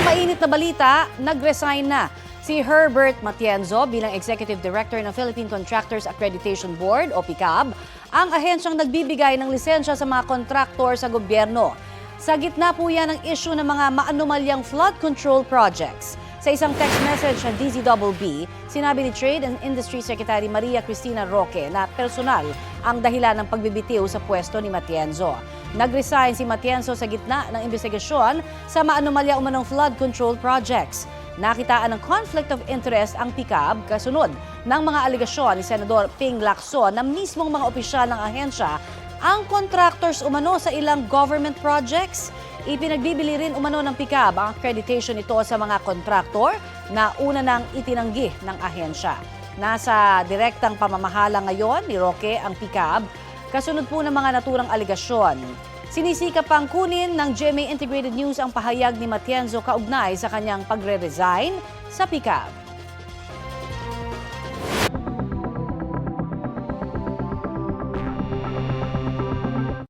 mainit na balita, nag-resign na si Herbert Matienzo bilang Executive Director ng Philippine Contractors Accreditation Board o PICAB, ang ahensyang nagbibigay ng lisensya sa mga kontraktor sa gobyerno. Sa gitna po yan ng issue ng mga maanumalyang flood control projects. Sa isang text message sa DZBB, sinabi ni Trade and Industry Secretary Maria Cristina Roque na personal ang dahilan ng pagbibitiw sa pwesto ni Matienzo. Nag-resign si Matienzo sa gitna ng investigasyon sa maanumalya umanong flood control projects. Nakitaan ng conflict of interest ang PICAB kasunod ng mga aligasyon ni Senador Ping Lacson na mismong mga opisyal ng ahensya ang contractors umano sa ilang government projects. Ipinagbibili rin umano ng PICAB ang accreditation nito sa mga kontraktor na una nang itinanggi ng ahensya. Nasa direktang pamamahala ngayon ni Roque ang PICAB kasunod po ng mga naturang aligasyon. Sinisikap pang kunin ng GMA Integrated News ang pahayag ni Matienzo kaugnay sa kanyang pagre-resign sa PICAB.